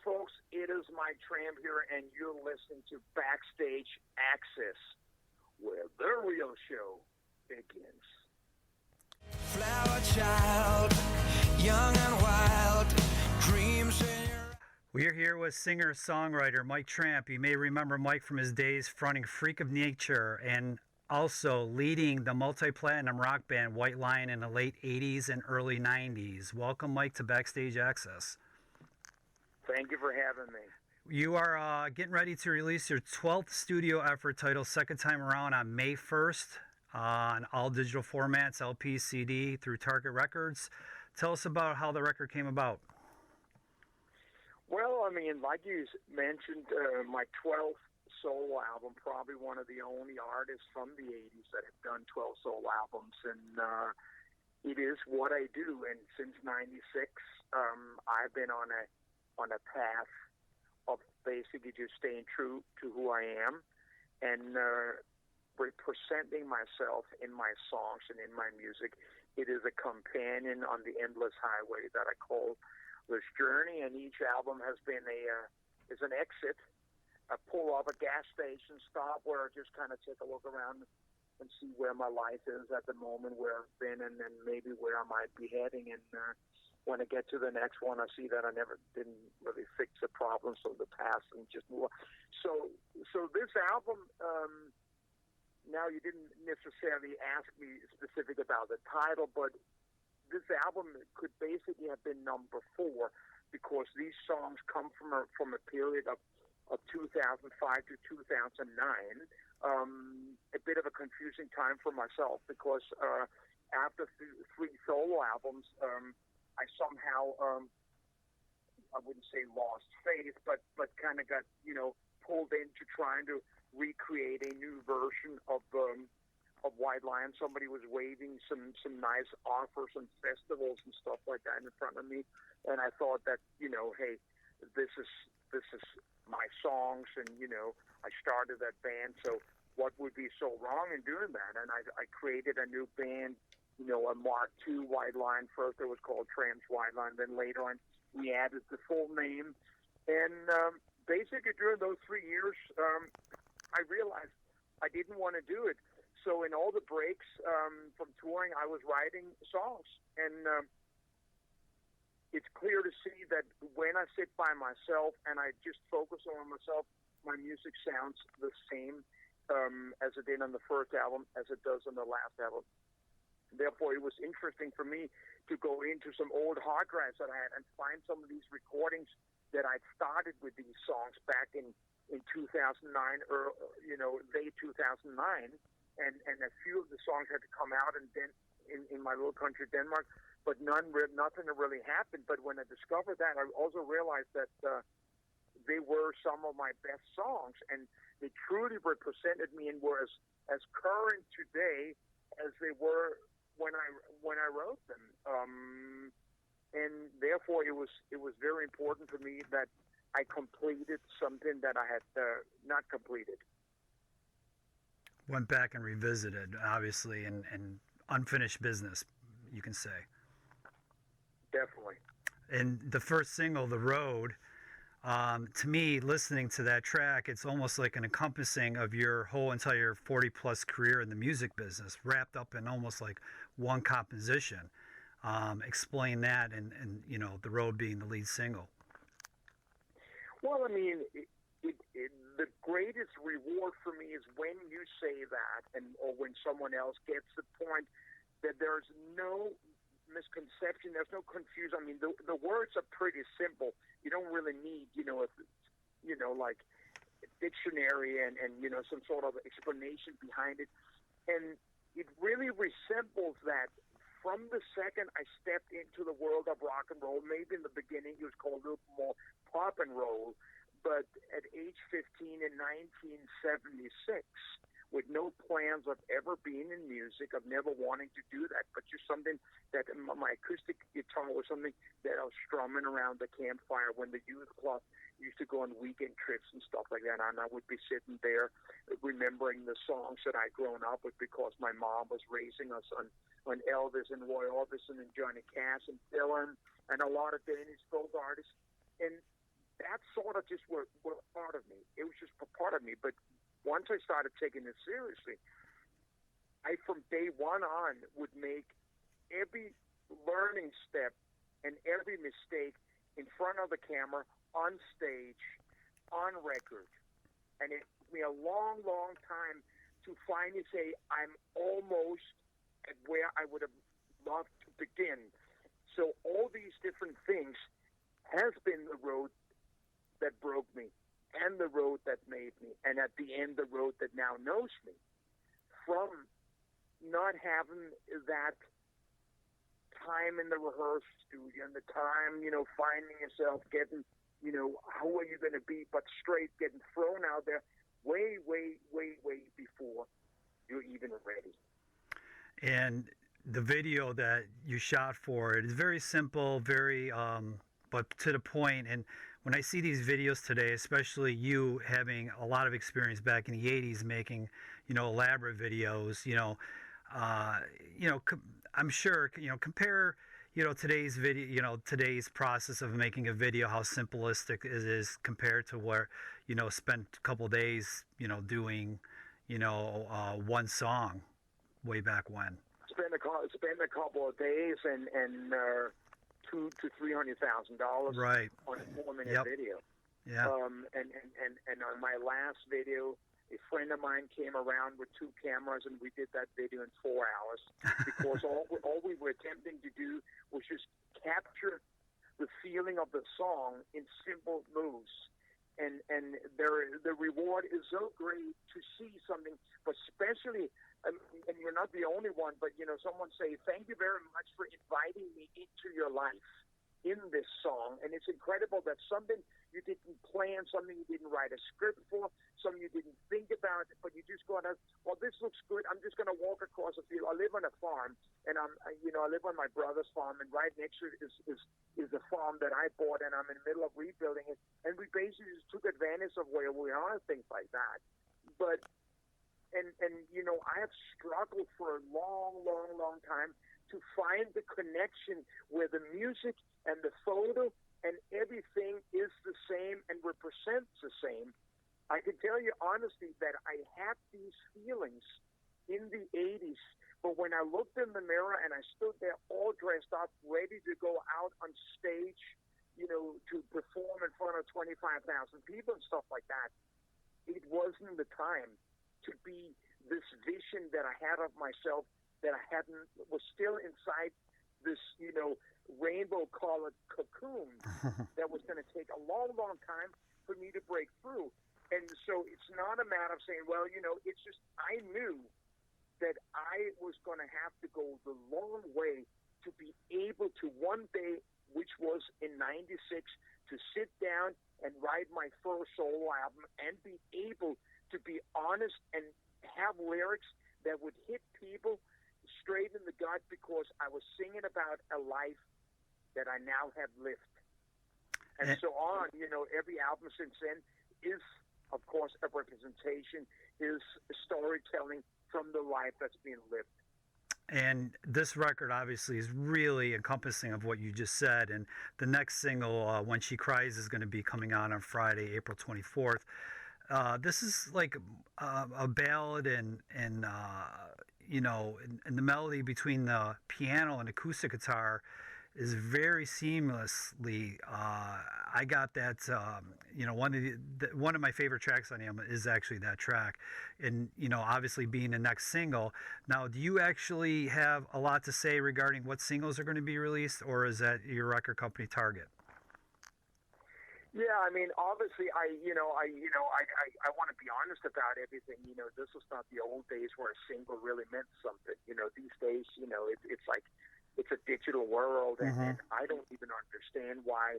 folks. It is Mike Tramp here, and you're listening to BackstageAxxess, where the real show begins. Flower child, young and wild, dreams in your... We're here with singer-songwriter Mike Tramp. You may remember Mike from his days fronting Freak of Nature and also leading the multi-platinum rock band White Lion in the late 80s and early 90s. Welcome, Mike, to BackstageAxxess. Thank you for having me. You are getting ready to release your 12th studio effort titled Second Time Around on May 1st on all digital formats, LP, CD, through Target Records. Tell us about how the record came about. Well, I mean, like you mentioned, my 12th solo album, probably one of the only artists from the 80s that have done 12 solo albums, and it is what I do. And since '96, I've been on a path of basically just staying true to who I am and representing myself in my songs and in my music. It is a companion on the endless highway that I call this journey, and each album has been is an exit, a pull off a gas station stop where I just kind of take a look around and see where my life is at the moment, where I've been, and then maybe where I might be heading. And when I get to the next one, I see that I didn't really fix the problems of the past and just move on. So this album, now you didn't necessarily ask me specific about the title, but this album could basically have been number 4 because these songs come from a period of 2005 to 2009. A bit of a confusing time for myself because after 3 solo albums, I somehow, I wouldn't say lost faith, but kind of got, pulled into trying to recreate a new version of White Lion. Somebody was waving some nice offers and festivals and stuff like that in front of me, and I thought that, hey, this is my songs, and I started that band, so what would be so wrong in doing that? And I created a new band, a Mark II White Lion. First it was called Tramp's White Lion, then later on we added the full name, and basically during those 3 years, I realized I didn't want to do it. So in all the breaks from touring, I was writing songs, and it's clear to see that when I sit by myself and I just focus on myself, my music sounds the same as it did on the first album, as it does on the last album. Therefore, it was interesting for me to go into some old hard drives that I had and find some of these recordings that I'd started with these songs back in 2009, or late 2009. And a few of the songs had to come out in my little country, Denmark, but nothing really happened. But when I discovered that, I also realized that they were some of my best songs, and they truly represented me and were as current today as they were when I wrote them. And therefore, it was very important for me that I completed something that I had not completed. Went back and revisited, obviously, and unfinished business, you can say. Definitely. And the first single, The Road, to me, listening to that track, it's almost like an encompassing of your whole entire 40-plus career in the music business, wrapped up in almost like one composition. Explain that, and The Road being the lead single. Well, I mean, the greatest reward for me is when you say that, or when someone else gets the point that there's no misconception, there's no confusion. I mean, the words are pretty simple. You don't really need, like a dictionary and some sort of explanation behind it. And it really resembles that. From the second I stepped into the world of rock and roll, maybe in the beginning it was called a little more pop and roll, but at age 15 in 1976, with no plans of ever being in music, of never wanting to do that, but just something that my acoustic guitar was something that I was strumming around the campfire when the youth club used to go on weekend trips and stuff like that, and I would be sitting there remembering the songs that I'd grown up with because my mom was raising us on Elvis and Roy Orbison and Johnny Cash and Dylan and a lot of Danish folk artists. And that sort of just were part of me. It was just a part of me. But once I started taking it seriously, I, from day one on, would make every learning step and every mistake in front of the camera, on stage, on record. And it took me a long, long time to finally say I'm almost at where I would have loved to begin. So all these different things has been the road that broke me and the road that made me, and at the end, the road that now knows me. From not having that time in the rehearsal studio and the time, finding yourself getting, how are you going to be, but straight getting thrown out there way, way, way, way before you're even ready. And the video that you shot for it is very simple, very, but to the point. And when I see these videos today, especially you having a lot of experience back in the 80s making, elaborate videos, I'm sure, compare, today's video, today's process of making a video, how simplistic it is compared to where, spent a couple of days, doing, one song way back when. Spend a couple of days and $200,000 to $300,000 right on a 4-minute yep. video. Yeah. And on my last video, a friend of mine came around with 2 cameras, and we did that video in 4 hours because all we were attempting to do was just capture the feeling of the song in simple moves. And the reward is so great to see something, but especially, and you're not the only one, but someone say, thank you very much for inviting me into your life in this song. And it's incredible that something you didn't plan, something you didn't write a script for, something you didn't think about, but you just go out, well, this looks good. I'm just going to walk across a field. I live on a farm, and I live on my brother's farm, and right next to it is a farm that I bought, and I'm in the middle of rebuilding it. And we basically just took advantage of where we are, things like that. But And I have struggled for a long, long, long time to find the connection where the music and the photo and everything is the same and represents the same. I can tell you honestly that I had these feelings in the 80s, but when I looked in the mirror and I stood there all dressed up, ready to go out on stage, to perform in front of 25,000 people and stuff like that, it wasn't the time to be this vision that I had of myself that was still inside this, rainbow-colored cocoon that was going to take a long, long time for me to break through. And so it's not a matter of saying, well, it's just I knew that I was going to have to go the long way to be able to one day, which was in '96, to sit down and write my first solo album and be able to be honest and have lyrics that would hit people straight in the gut because I was singing about a life that I now have lived. And so on, every album since then is, of course, a representation, is storytelling from the life that's being lived. And this record obviously is really encompassing of what you just said. And the next single, When She Cries, is going to be coming out on Friday, April 24th. This is like a ballad and the melody between the piano and acoustic guitar is very seamlessly. I got that. One of my favorite tracks on the album is actually that track, and obviously being the next single. Now, do you actually have a lot to say regarding what singles are going to be released, or is that your record company target? Yeah, I mean, obviously, I want to be honest about everything. This was not the old days where a single really meant something. These days, it's like it's a digital world, and I don't even understand why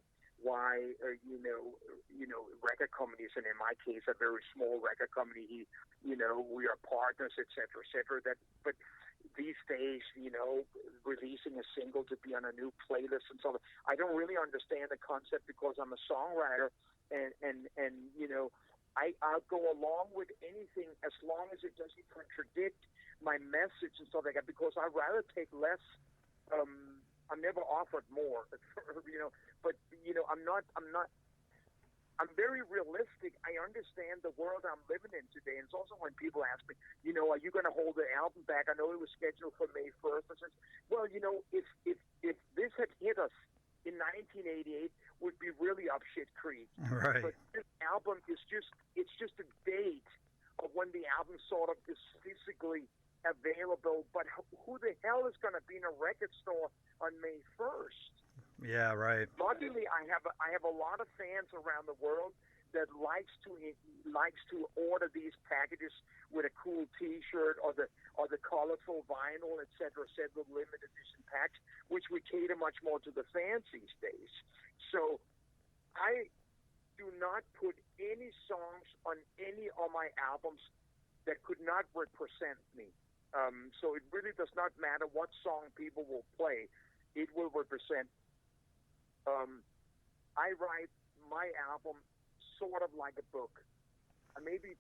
record companies, and in my case, a very small record company, we are partners, et cetera, but these days, releasing a single to be on a new playlist and so on, I don't really understand the concept because I'm a songwriter, and I'll go along with anything as long as it doesn't contradict my message and stuff like that, because I'd rather take less. I'm never offered more, but I'm not I'm very realistic. I understand the world I'm living in today. And it's also when people ask me, are you going to hold the album back? I know it was scheduled for May 1st. I said, well, if this had hit us in 1988, would be really up shit creek. Right. But this album is just a date of when the album sort of is physically available. But who the hell is going to be in a record store on May 1st? Yeah, right. Luckily, I have a lot of fans around the world that likes to order these packages with a cool T-shirt or the colorful vinyl, etc., with limited edition packs, which we cater much more to the fans these days. So I do not put any songs on any of my albums that could not represent me. So it really does not matter what song people will play; it will represent. I write my album sort of like a book. I maybe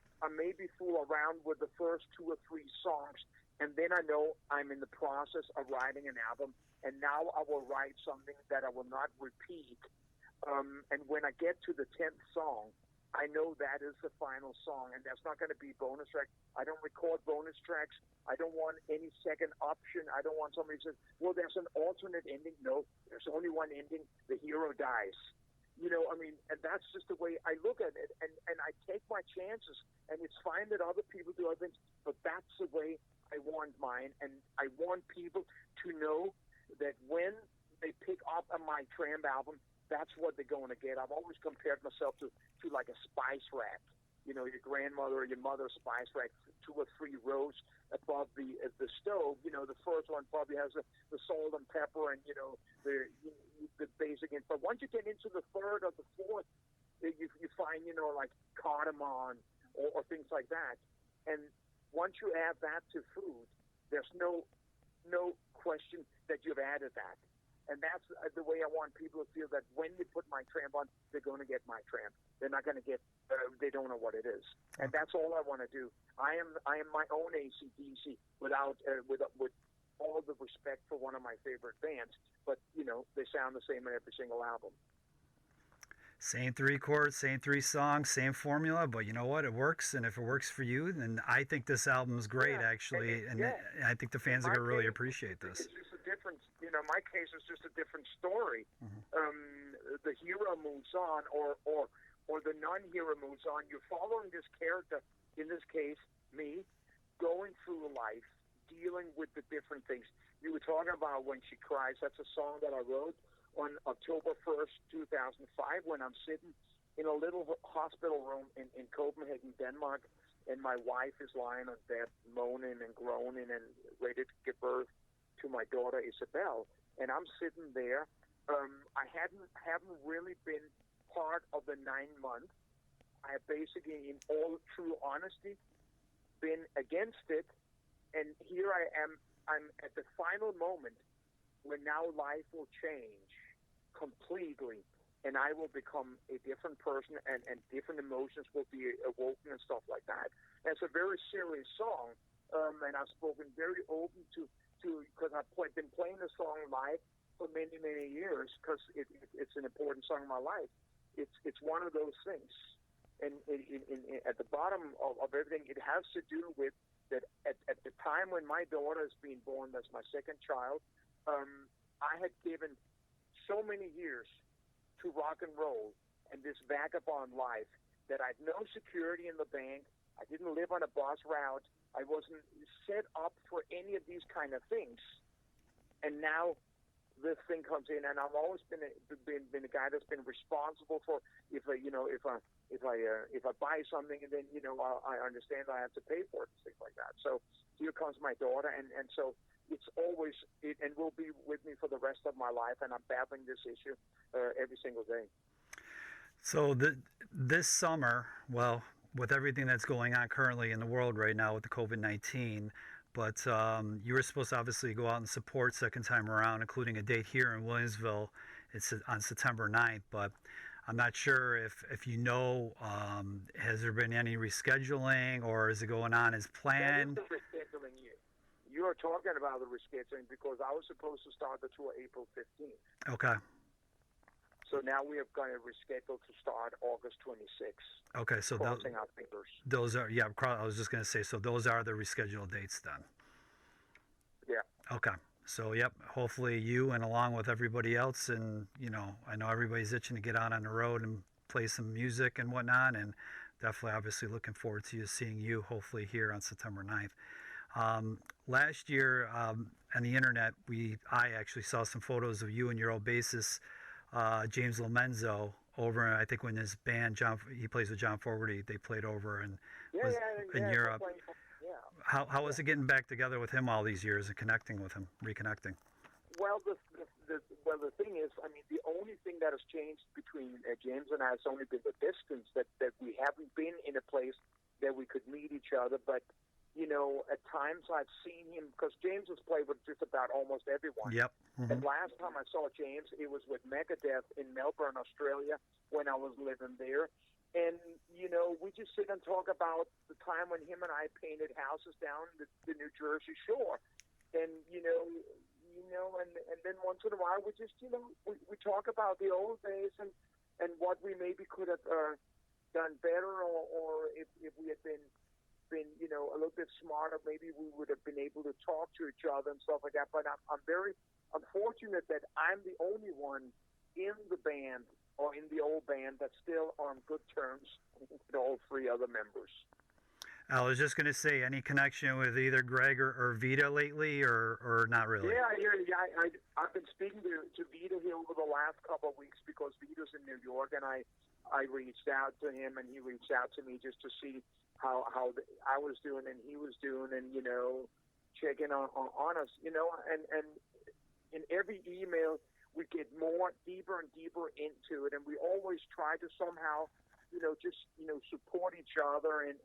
fool around with the first 2 or 3 songs, and then I know I'm in the process of writing an album, and now I will write something that I will not repeat. And when I get to the 10th song, I know that is the final song, and that's not going to be bonus track. I don't record bonus tracks. I don't want any second option. I don't want somebody to say, well, there's an alternate ending. No, there's only one ending. The hero dies. And that's just the way I look at it. And I take my chances, and it's fine that other people do other things, but that's the way I want mine. And I want people to know that when they pick up a Mike Tramp album, that's what they're going to get. I've always compared myself to like a spice rack. Your grandmother or your mother's spice rack, 2 or 3 rows above the stove. The first one probably has the salt and pepper and the basic. But once you get into the 3rd or the 4th, you find like cardamom or things like that. And once you add that to food, there's no question that you've added that. And that's the way I want people to feel, that when they put Mike Tramp on, they're going to get Mike Tramp. They're not going to get, they don't know what it is. And that's all I want to do. I am my own AC/DC with all the respect for one of my favorite bands. But, they sound the same in every single album. Same 3 chords, same 3 songs, same formula, but you know what? It works, and if it works for you, then I think this album is great, actually, and I think the fans are going to really appreciate this. It's just a different, my case is just a different story. The hero moves on, or the non-hero moves on. You're following this character, in this case, me, going through life, dealing with the different things. You were talking about When She Cries. That's a song that I wrote on October 1st, 2005, when I'm sitting in a little hospital room in Copenhagen, Denmark, and my wife is lying on bed, moaning and groaning and ready to give birth to my daughter, Isabel. And I'm sitting there. I haven't really been part of the 9 months. I have basically, in all true honesty, been against it. And here I am. I'm at the final moment where now life will change completely, and I will become a different person, and different emotions will be awoken and stuff like that. And it's a very serious song, and I've spoken very open to because I've been playing the song live for many, many years, because it's an important song in my life. It's one of those things, and at the bottom of everything, it has to do with that at the time when my daughter is being born, that's my second child, I had given so many years to rock and roll and this vagabond life that I had no security in the bank. I didn't live on a bus route. I wasn't set up for any of these kind of things. And now this thing comes in, and I've always been a guy that's been responsible for if I buy something, and then I understand I have to pay for it and things like that. So here comes my daughter, and so it's always and will be with me for the rest of my life, and I'm battling this issue every single day. So this summer, well, with everything that's going on currently in the world right now with the COVID-19, but you were supposed to obviously go out and support second time around, including a date here in Williamsville. It's on September 9th, but I'm not sure if has there been any rescheduling, or is it going on as planned? That is the rescheduling. You are talking about the rescheduling, because I was supposed to start the tour April 15th. Okay. So now we are going to reschedule to start August 26th. Okay, so crossing our fingers. those are, yeah, I was just going to say, so those are the rescheduled dates then. Yeah. Okay. So, yep, hopefully you and along with everybody else, and, you know, I know everybody's itching to get out on the road and play some music and whatnot, and definitely obviously looking forward to seeing you hopefully here on September 9th. Last year on the internet, I actually saw some photos of you and your old bassist, James Lomenzo, over, I think when his band, he plays with John Fogerty, they played over in Europe. How was it getting back together with him all these years and connecting with him, reconnecting? Well, the thing is, I mean, the only thing that has changed between James and I has only been the distance, that we haven't been in a place that we could meet each other. But, you know, at times I've seen him, because James has played with just about almost everyone. Yep. Mm-hmm. And last time I saw James, it was with Megadeth in Melbourne, Australia, when I was living there. And, you know, we just sit and talk about the time when him and I painted houses down the New Jersey shore. And, you know, and then once in a while we just, you know, we talk about the old days and what we maybe could have done better, or if we had been, you know, a little bit smarter, maybe we would have been able to talk to each other and stuff like that. But I'm very unfortunate that I'm the only one in the band or in the old band that still are on good terms with all three other members. I was just going to say, any connection with either Greg or Vita lately, or not really? Yeah, I've been speaking to Vita here over the last couple of weeks because Vita's in New York, and I reached out to him, and he reached out to me just to see how I was doing and he was doing, and, you know, checking on us, you know, and in every email we get more deeper and deeper into it, and we always try to somehow, you know, just, you know, support each other and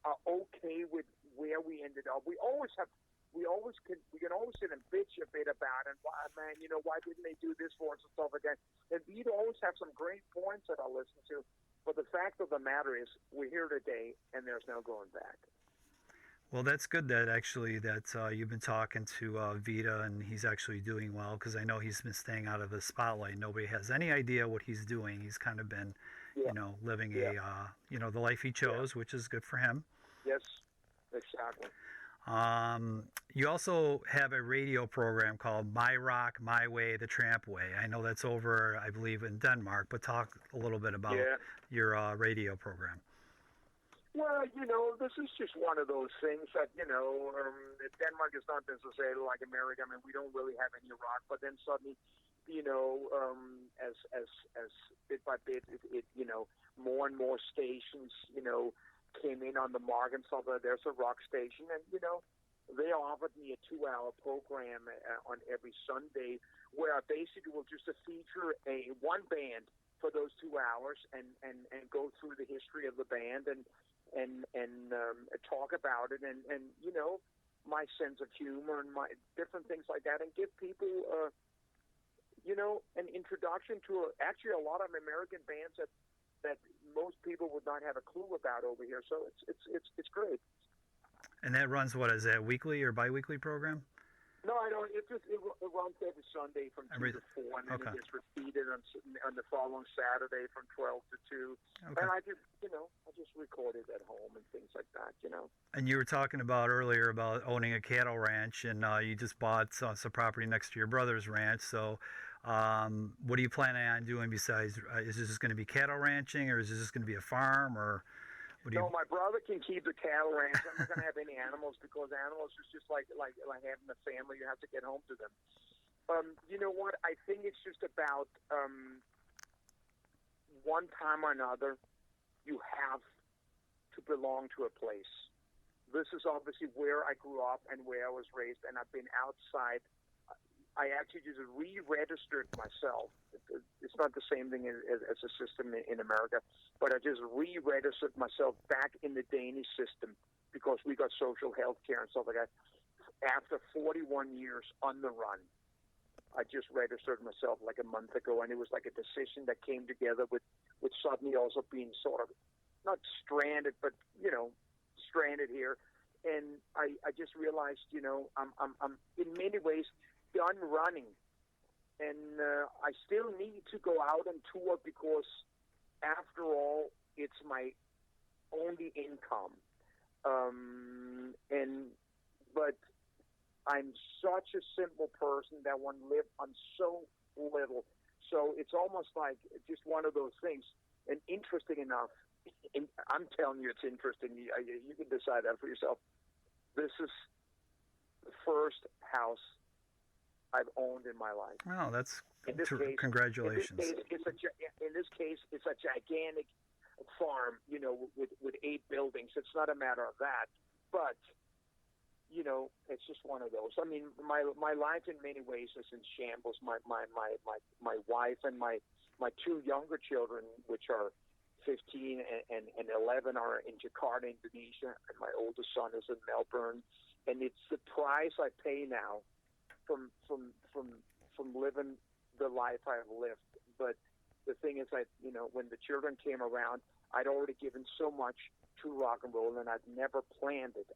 are okay with where we ended up. We can always sit and bitch a bit about it. Why, man, you know, why didn't they do this for us and stuff like that? And we'd always have some great points that I listen to. But the fact of the matter is, we're here today, and there's no going back. Well, that's good that you've been talking to Vita, and he's actually doing well, because I know he's been staying out of the spotlight. Nobody has any idea what he's doing. He's kind of been, you know, living you know, the life he chose, which is good for him. Yes, exactly. You also have a radio program called My Rock, My Way, The Tramp Way. I know that's over, I believe, in Denmark, but talk a little bit about your radio program. Well, you know, this is just one of those things that, you know, Denmark is not necessarily like America. I mean, we don't really have any rock, but then suddenly, you know, as bit by bit, it you know, more and more stations, you know, came in on the market and stuff. There's a rock station, and, you know, they offered me a 2-hour program on every Sunday where I basically will just feature one band for those 2 hours and go through the history of the band and talk about it and you know, my sense of humor and my different things like that, and give people you know, an introduction to actually a lot of American bands that most people would not have a clue about over here. So it's great. And that runs, what is that, weekly or bi-weekly program? No, I don't. It runs every Sunday from 2 to 4, and then it gets repeated on the following Saturday from 12 to 2. Okay. And I just record it at home and things like that, you know. And you were talking about earlier about owning a cattle ranch, and you just bought some property next to your brother's ranch. So what are you planning on doing besides, is this just going to be cattle ranching, or is this just going to be a farm, or... No, my brother can keep the cattle ranch. I'm not going to have any animals, because animals is just like having a family. You have to get home to them. You know what? I think it's just about one time or another, you have to belong to a place. This is obviously where I grew up and where I was raised, and I've been outside. I actually just re-registered myself. It's not the same thing as a system in America, but I just re-registered myself back in the Danish system because we got social health care and stuff like that. After 41 years on the run, I just registered myself like a month ago, and it was like a decision that came together with suddenly also being sort of, not stranded, but, you know, stranded here. And I just realized, you know, I'm in many ways done running, and I still need to go out and tour because, after all, it's my only income. But I'm such a simple person that one live on so little. So it's almost like just one of those things. And interesting enough, I'm telling you it's interesting. You can decide that for yourself. This is the first house I've owned in my life. Oh, that's In congratulations. this case, it's a gigantic farm, with 8 buildings. It's not a matter of that, but it's just one of those. I mean, my life in many ways is in shambles. My wife and my 2 younger children, which are 15 and 11, are in Jakarta, Indonesia, and my oldest son is in Melbourne. And it's the price I pay now from living the life I've lived. But the thing is, when the children came around, I'd already given so much to rock and roll, and I'd never planned it.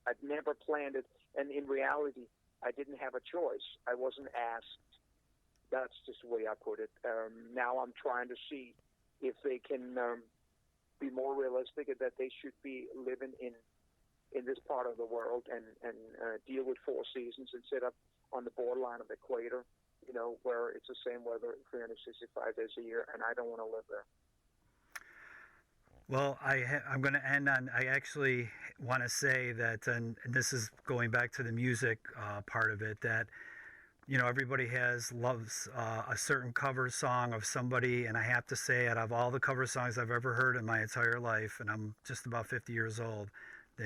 And in reality, I didn't have a choice. I wasn't asked. That's just the way I put it. Now I'm trying to see if they can be more realistic, that they should be living in this part of the world and deal with 4 seasons instead of on the borderline of the equator, where it's the same weather 365 days a year, and I don't want to live there. Well, I'm going to end on, I actually want to say that, and this is going back to the music part of it, that, everybody loves a certain cover song of somebody, and I have to say, out of all the cover songs I've ever heard in my entire life, and I'm just about 50 years old,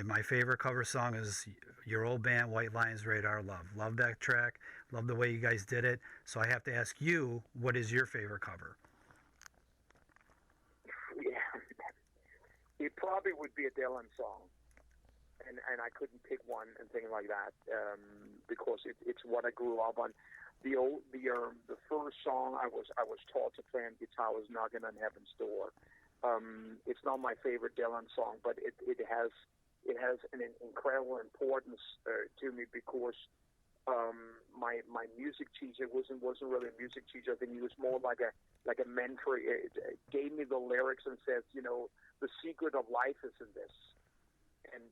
my favorite cover song is your old band, White Lions Radar Love. Love that track. Love the way you guys did it. So I have to ask you, what is your favorite cover? Yeah, it probably would be a Dylan song, and I couldn't pick one and things like that because it's what I grew up on. The first song I was taught to play on guitar was "Knocking on Heaven's Door." It's not my favorite Dylan song, but it has an incredible importance to me because my music teacher wasn't really a music teacher. I think he was more like a mentor. It gave me the lyrics and says, the secret of life is in this. And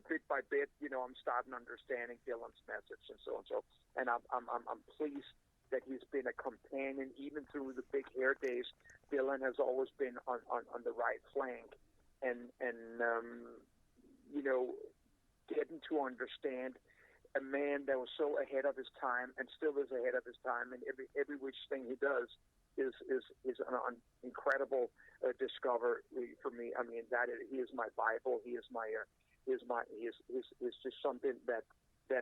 bit by bit, I'm starting understanding Dylan's message and so on. So, and I'm pleased that he's been a companion even through the big hair days. Dylan has always been on the right flank, and getting to understand a man that was so ahead of his time and still is ahead of his time, and every which thing he does is an incredible discovery for me. I mean, he is my Bible. He is just something that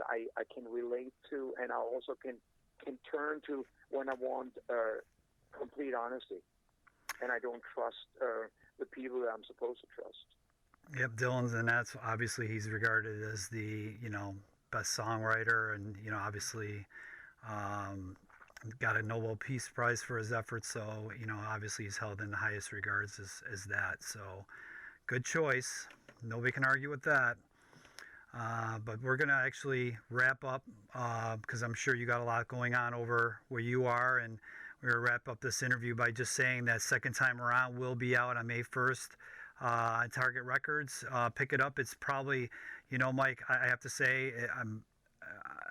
I can relate to, and I also can turn to when I want complete honesty, and I don't trust the people that I'm supposed to trust. Yep, Dylan's, and that's obviously he's regarded as the best songwriter, and obviously got a Nobel Peace Prize for his efforts. So obviously he's held in the highest regards as that. So good choice. Nobody can argue with that. But we're gonna actually wrap up because I'm sure you got a lot going on over where you are, and we're gonna wrap up this interview by just saying that Second Time Around will be out on May 1st. On Target Records. Pick it up. It's probably, Mike, I have to say,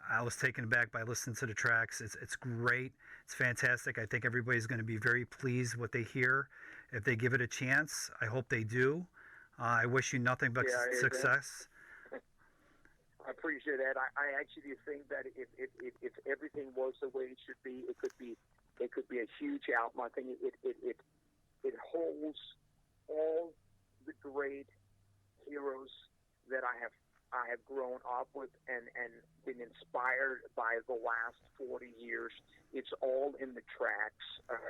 I was taken aback by listening to the tracks. It's great. It's fantastic. I think everybody's going to be very pleased what they hear if they give it a chance. I hope they do. I wish you nothing but success. I appreciate that. I actually think that if everything was the way it should be, it could be a huge album. I think it holds all the great heroes that I have grown up with and been inspired by the last 40 years. It's all in the tracks.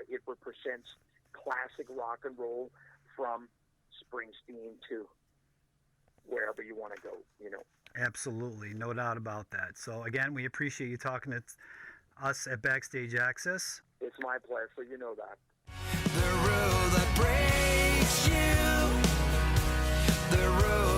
It represents classic rock and roll from Springsteen to wherever you want to go, Absolutely, no doubt about that. So again, we appreciate you talking to us at Backstage Access. It's my pleasure, you know that. The road that breaks you, the road